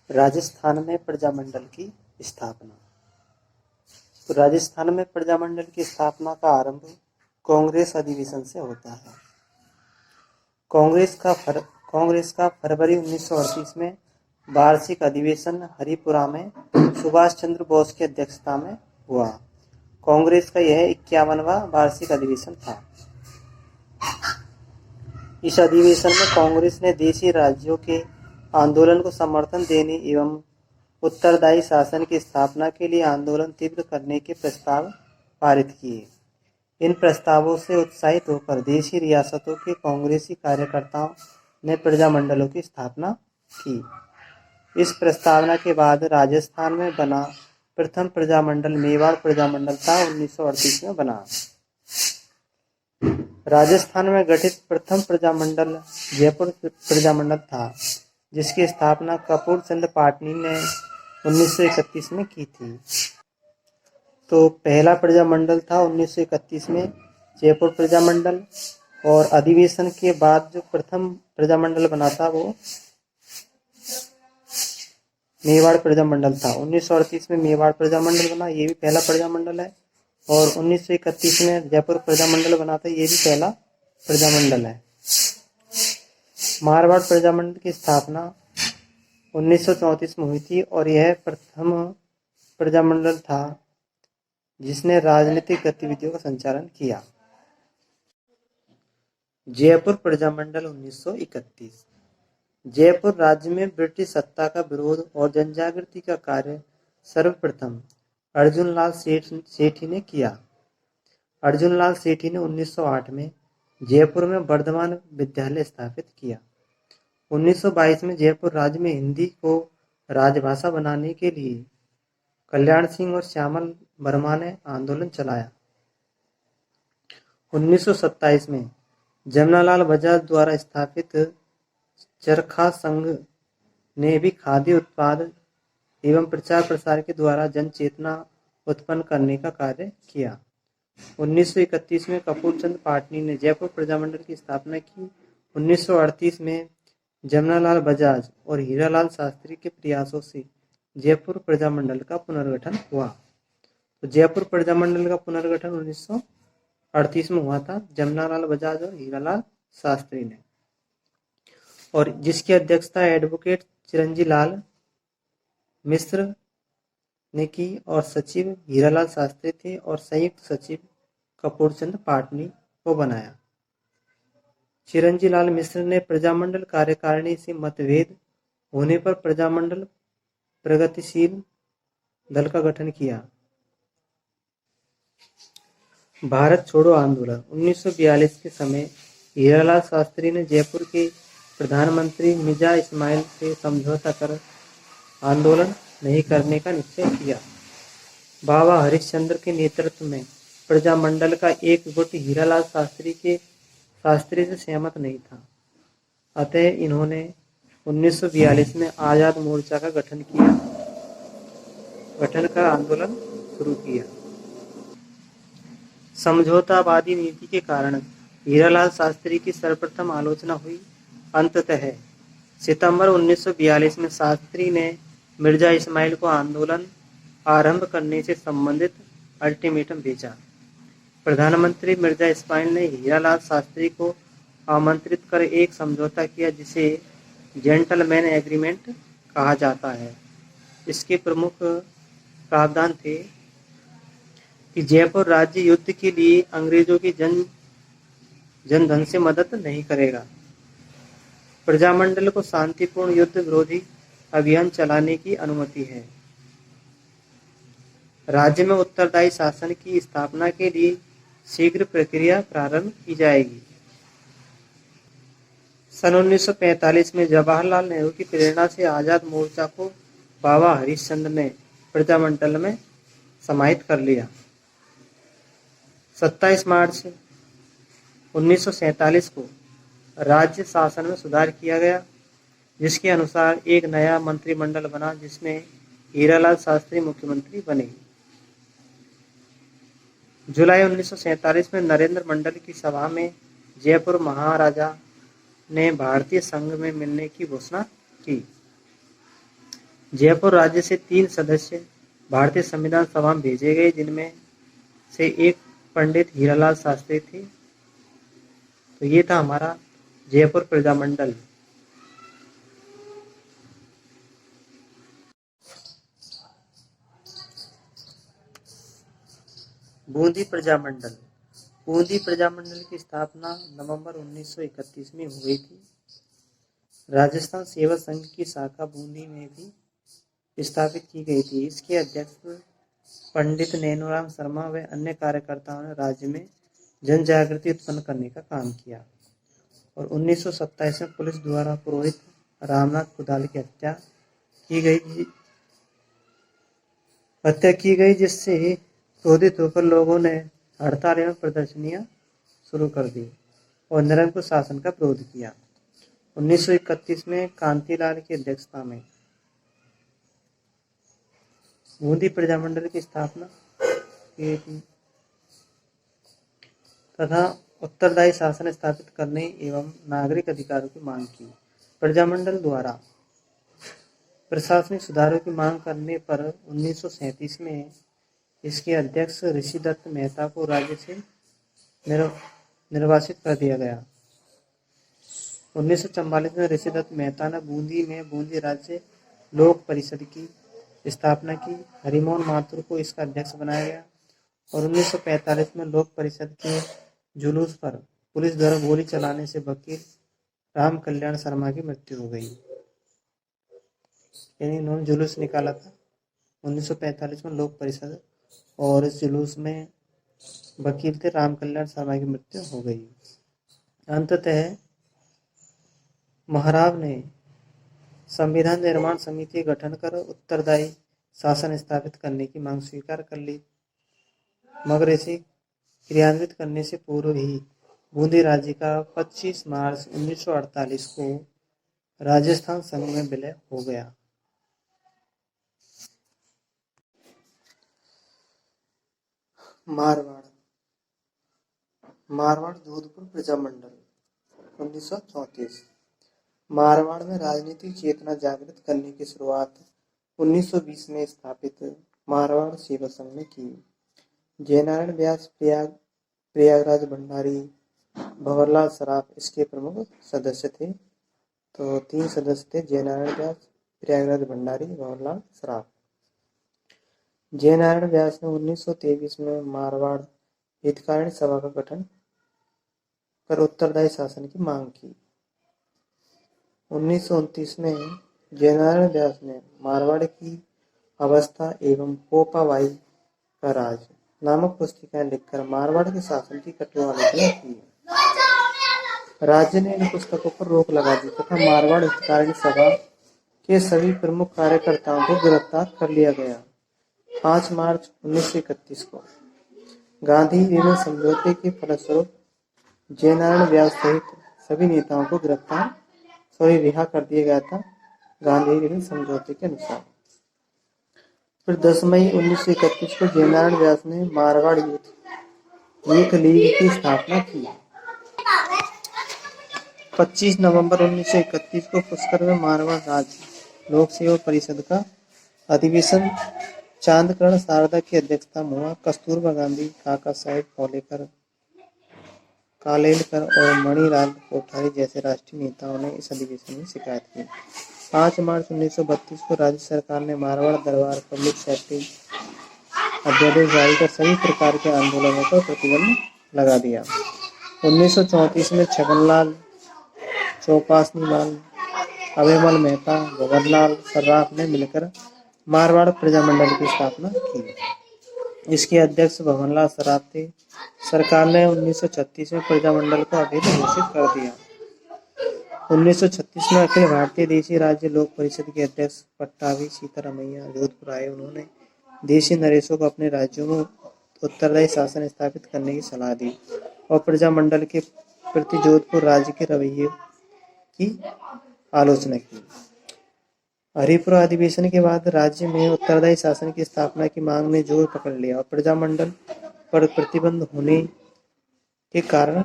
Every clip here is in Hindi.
राजस्थान में प्रजामंडल की स्थापना। तो राजस्थान में प्रजामंडल की स्थापना का आरंभ कांग्रेस अधिवेशन से होता है। कांग्रेस का फरवरी 1938 में वार्षिक अधिवेशन हरिपुरा में सुभाष चंद्र बोस की अध्यक्षता में हुआ। कांग्रेस का यह 51वां वार्षिक अधिवेशन था। इस अधिवेशन में कांग्रेस ने देशी राज्यों के आंदोलन को समर्थन देने एवं उत्तरदायी शासन की स्थापना के लिए आंदोलन तीव्र करने के प्रस्ताव पारित किए। इन प्रस्तावों से उत्साहित होकर देशी रियासतों के कांग्रेसी कार्यकर्ताओं ने प्रजामंडलों की स्थापना की। इस प्रस्तावना के बाद राजस्थान में बना प्रथम प्रजामंडल मेवाड़ प्रजामंडल था 1938 में बना। राजस्थान में गठित प्रथम प्रजामंडल जयपुर प्रजामंडल था, जिसकी स्थापना कपूर चंद पाटनी ने 1931 में की थी। तो पहला प्रजामंडल था 1931 में जयपुर प्रजामंडल, और अधिवेशन के बाद जो प्रथम प्रजामंडल बना था वो मेवाड़ प्रजामंडल था। 1938 में मेवाड़ प्रजामंडल बना, ये भी पहला प्रजामंडल है। और 1931 में जयपुर प्रजामंडल बना था, ये भी पहला प्रजामंडल है। मारवाड़ प्रजामंडल की स्थापना 1934 में हुई थी और यह प्रथम प्रजामंडल था जिसने राजनीतिक गतिविधियों का संचालन किया। जयपुर प्रजामंडल 1931। जयपुर राज्य में ब्रिटिश सत्ता का विरोध और जनजागृति का कार्य सर्वप्रथम अर्जुन लाल सेठी ने किया। अर्जुन लाल सेठी ने 1908 में जयपुर में वर्धमान विद्यालय स्थापित किया। 1922 में जयपुर राज्य में हिंदी को राजभाषा बनाने के लिए कल्याण सिंह और श्यामल वर्मा ने आंदोलन चलाया। 1927 में जमनालाल बजाज द्वारा स्थापित चरखा संघ ने भी खाद्य उत्पाद एवं प्रचार प्रसार के द्वारा जन चेतना उत्पन्न करने का कार्य किया। 1931 में कपूरचंद पाटनी ने जयपुर प्रजामंडल की स्थापना की। 1938 में जमनालाल बजाज और हीरालाल शास्त्री के प्रयासों से जयपुर प्रजामंडल का पुनर्गठन हुआ। तो जयपुर प्रजामंडल का पुनर्गठन 1938 में हुआ था जमनालाल बजाज और हीरालाल शास्त्री ने, और जिसकी अध्यक्षता एडवोकेट चिरंजी लाल मिश्र ने की, और सचिव हीरालाल शास्त्री थे और संयुक्त सचिव कपूरचंद पाटनी को बनाया। चिरंजी लाल मिश्र ने प्रजामंडल कार्यकारिणी से मतभेद होने पर प्रजामंडल प्रगतिशील दल का गठन किया। भारत छोड़ो आंदोलन 1942 के समय हीरालाल शास्त्री ने जयपुर के प्रधानमंत्री मिर्जा इस्माइल से समझौता कर आंदोलन नहीं करने का निश्चय किया। बाबा हरिश्चंद्र के नेतृत्व में प्रजामंडल का एक गुट हीरालाल शास्त्री से सहमत नहीं था, अतः इन्होंने 1942 में आजाद मोर्चा का गठन कर आंदोलन शुरू किया। समझौतावादी नीति के कारण हीरालाल शास्त्री की सर्वप्रथम आलोचना हुई। अंततः सितंबर 1942 में शास्त्री ने मिर्जा इस्माइल को आंदोलन आरंभ करने से संबंधित अल्टीमेटम भेजा। प्रधानमंत्री मिर्जा इस्माइल ने हीरालाल शास्त्री को आमंत्रित कर एक समझौता किया जिसे जेंटलमैन एग्रीमेंट कहा जाता है। इसके प्रमुख प्रावधान थे कि जयपुर राज्य युद्ध के लिए अंग्रेजों की जनधन से मदद नहीं करेगा। प्रजामंडल को शांतिपूर्ण युद्ध विरोधी अभियान चलाने की अनुमति है। राज्य में उत्तरदायी शासन की स्थापना के लिए शीघ्र प्रक्रिया प्रारंभ की जाएगी। सन 1945 में जवाहरलाल नेहरू की प्रेरणा से आजाद मोर्चा को बाबा हरिश्चंद्र ने प्रजामंडल में समाहित कर लिया। 27 मार्च 1947 को राज्य शासन में सुधार किया गया, जिसके अनुसार एक नया मंत्रिमंडल बना जिसमें हीरालाल शास्त्री मुख्यमंत्री बने। जुलाई 1947 में नरेंद्र मंडल की सभा में जयपुर महाराजा ने भारतीय संघ में मिलने की घोषणा की। जयपुर राज्य से 3 सदस्य भारतीय संविधान सभा में भेजे गए, जिनमें से एक पंडित हीरालाल शास्त्री थे। तो ये था हमारा जयपुर प्रजामंडल। बूंदी प्रजामंडल। बूंदी प्रजामंडल की स्थापना नवंबर 1931 में हुई थी। राजस्थान सेवा संघ की शाखा बूंदी में भी स्थापित की गई थी। इसके अध्यक्ष पंडित नैनूराम शर्मा व अन्य कार्यकर्ताओं ने राज्य में जन जागृति उत्पन्न करने का काम किया और 1927 में पुलिस द्वारा पुरोहित रामनाथ कुदाल की हत्या की गई, जिससे क्रोधित होकर लोगों ने हड़ताल एवं प्रदर्शनियां शुरू कर दी और निरंकुश शासन का विरोध किया। 1931 में कांतिलाल की अध्यक्षता में बूंदी प्रजामंडल की स्थापना की थी तथा उत्तरदायी शासन स्थापित करने एवं नागरिक अधिकारों की मांग की। प्रजामंडल द्वारा प्रशासनिक सुधारों की मांग करने पर 1937 में इसके अध्यक्ष ऋषिदत्त मेहता को राज्य से निर्वासित कर दिया गया। 1944 में ऋषिदत्त मेहता ने बूंदी में बूंदी राज्य लोक परिषद की स्थापना की। हरिमोहन माथुर को इसका अध्यक्ष बनाया गया और 1945 में लोक परिषद के जुलूस पर पुलिस द्वारा गोली चलाने से वकील राम कल्याण शर्मा की मृत्यु हो गई। यानी इन्होंने जुलूस निकाला था 1945 में लोक परिषद और इस जुलूस में वकील थे राम कल्याण शर्मा की मृत्यु हो गई। अंततः महाराव ने संविधान निर्माण समिति गठन कर उत्तरदायी शासन स्थापित करने की मांग स्वीकार कर ली, मगर इसे क्रियान्वित करने से पूर्व ही बूंदी राज्य का 25 मार्च 1948 को राजस्थान संघ में विलय हो गया। मारवाड़ जोधपुर प्रजामंडल 1934। मारवाड़ में राजनीतिक चेतना जागृत करने की शुरुआत 1920 में स्थापित मारवाड़ सेवा संघ ने की। जयनारायण व्यास, प्रयागराज भंडारी, भंवरलाल सराफ इसके प्रमुख सदस्य थे। तो 3 सदस्य थे, जयनारायण व्यास, प्रयागराज भंडारी, भंवरलाल सराफ। जयनारायण व्यास ने 1923 में मारवाड़ हितकारिणी सभा का गठन कर उत्तरदायी शासन की मांग की। 1929 में जयनारायण व्यास ने मारवाड़ की अवस्था एवं पोपाबाई का राज नामक पुस्तिकाएं लिखकर मारवाड़ के शासन की कटु आलोचना की। राज्य ने इन पुस्तकों पर रोक लगा दी तथा मारवाड़ हितकारिणी सभा के सभी प्रमुख कार्यकर्ताओं को गिरफ्तार कर लिया गया। 5 मार्च 1931 को गांधी विमल समझौते के फलस्वरूप जयनारायण व्यास सहित सभी नेताओं को रिहा कर दिया गया था, गांधी विमल समझौते के अनुसार। फिर 10 मई 1931 को जयनारायण व्यास ने मारवाड़ यूथ लीग की स्थापना की। 25 नवंबर 1931 को पुष्कर में मारवाड़ राज्य लोक सेवा परिषद का अधिवेशन चांदकर्ण शारदा की अध्यक्षता में हुआ। कस्तूरबा गांधी, काका साहेब कालेलकर और मणिलाल कोठारी जैसे राष्ट्रीय नेताओं ने इस अधिवेशन में शिकायत की। 5 मार्च 1932 को राज्य सरकार ने मारवाड़ दरबार पब्लिक सेफ्टी अध्यादेश जारी कर सभी प्रकार के आंदोलनों पर प्रतिबंध लगा दिया। 1934 में छगनलाल, चौपासनीलाल, अभयमल मेहता, भंवरलाल सराफ ने मिलकर मारवाड़ प्रजामंडल की स्थापना की। इसके अध्यक्ष भंवरलाल सराफ थे। सरकार ने 1936 में प्रजामंडल को अवैध घोषित कर दिया। 1936 में अखिल भारतीय देशी राज्य लोक परिषद के अध्यक्ष पट्टाभी सीतारामैया जोधपुर आए। उन्होंने देशी नरेशों को अपने राज्यों में उत्तरदायी शासन स्थापित करने की सलाह दी और प्रजामंडल के प्रति जोधपुर राज्य के रवैये की आलोचना की। हरिपुरा अधिवेशन के बाद राज्य में उत्तरदायी शासन की स्थापना की मांग ने जोर पकड़ लिया और प्रजामंडल पर प्रतिबंध होने के कारण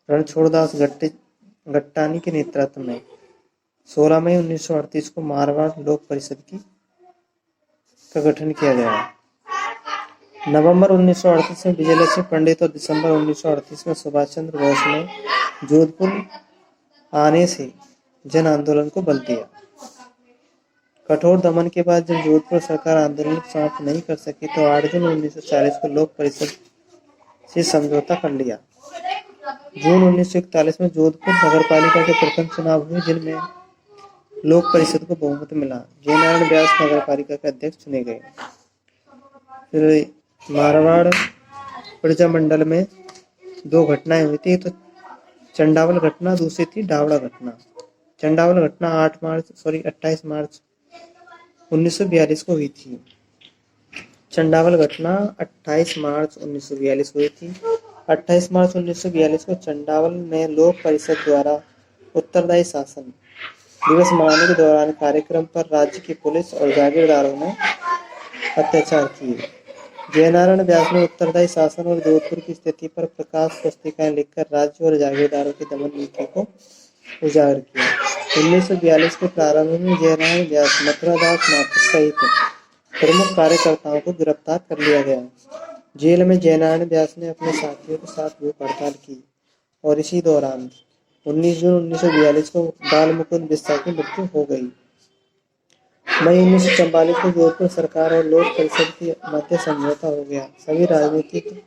रणछोड़दास गट्टानी के नेतृत्व में 16 मई 1938 को मारवाड़ लोक परिषद का गठन किया गया। नवंबर 1938 में विजयलक्ष्मी पंडित और दिसंबर 1938 में सुभाष चंद्र बोस ने जोधपुर आने से जन आंदोलन को बल दिया। कठोर दमन के बाद जब जोधपुर सरकार आंदोलन को समाप्त नहीं कर सकी तो 8 जून 1940 को लोक परिषद से समझौता कर लिया। जून 1941 में जोधपुर नगरपालिका के प्रथम चुनाव हुए जिनमें लोक परिषद को बहुमत मिला। जयनारायण व्यास नगरपालिका के अध्यक्ष चुने गए। फिर मारवाड़ प्रजामंडल में 2 घटनाएं हुई थी। तो चंडावल घटना, दूसरी थी डावड़ा घटना। चंडावल घटना 28 मार्च 1942 को हुई थी। चंडावल घटना 28 मार्च 1942 हुई थी। 28 मार्च 1942 को चंडावल में लोक परिषद द्वारा उत्तरदायी शासन दिवस मनाने के दौरान कार्यक्रम पर राज्य की पुलिस और जागीरदारों ने अत्याचार किए। जयनारायण व्यास ने उत्तरदायी शासन और जोधपुर की स्थिति पर प्रकाश पुस्तिकाएं लिखकर राज्य और जागीरदारों की दमन नीति को उजागर किया। 1942 के प्रारंभ में जयनारायण व्यास, मथुरादास माथुर सहित प्रमुख कार्यकर्ताओं को गिरफ्तार कर लिया गया। जेल में जयनारायण व्यास ने अपने साथियों के साथ भूख हड़ताल की और इसी दौरान 19 जून 1942 को बाल मुकुंद बिस्सा की मृत्यु हो गई। मई 1944 को जोधपुर सरकार और लोक परिषद के मध्य समझौता हो गया। सभी राजनीतिक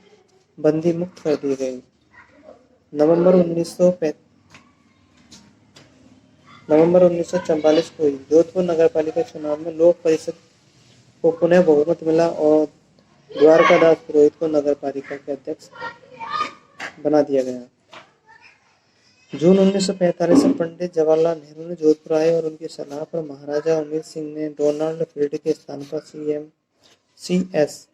बंदी मुक्त कर दिए गए। नवंबर 1944 को हुई जोधपुर नगरपालिका चुनाव में लोक परिषद को पुनः बहुमत मिला और द्वारकादास पुरोहित को नगरपालिका के अध्यक्ष बना दिया गया। जून 1945 से पंडित जवाहरलाल नेहरू ने जोधपुर आए और उनकी सलाह पर महाराजा अमीर सिंह ने डोनाल्ड फील्ड के स्थान पर CS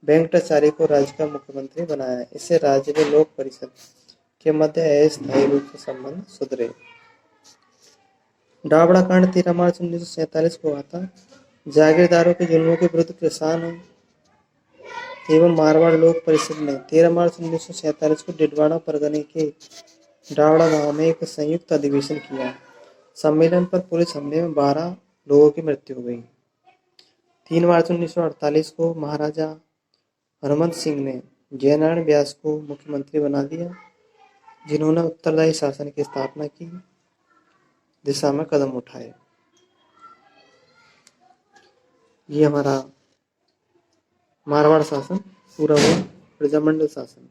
वेंकटाचार्य को राज्य का मुख्यमंत्री बनाया। इससे राज्य में लोक परिषद के मध्य अस्थायी रूप से संबंध सुधरे। डावड़ा कांड 13 मार्च 1947 को हुआ था। जागीरदारों के जुल्मों के विरुद्ध किसान एवं मारवाड़ लोक परिषद ने 13 मार्च 1947 को डिडवाना परगने के डावड़ा गांव में एक संयुक्त अधिवेशन किया। सम्मेलन पर पुलिस हमले में 12 लोगों की मृत्यु हो गई। 3 मार्च 1948 को महाराजा हरमंत सिंह ने जयनारायण व्यास को मुख्यमंत्री बना दिया, जिन्होंने उत्तरदायी शासन की स्थापना की दिशा में कदम उठाए। ये हमारा मारवाड़ शासन पूरा हुआ, प्रजामंडल शासन।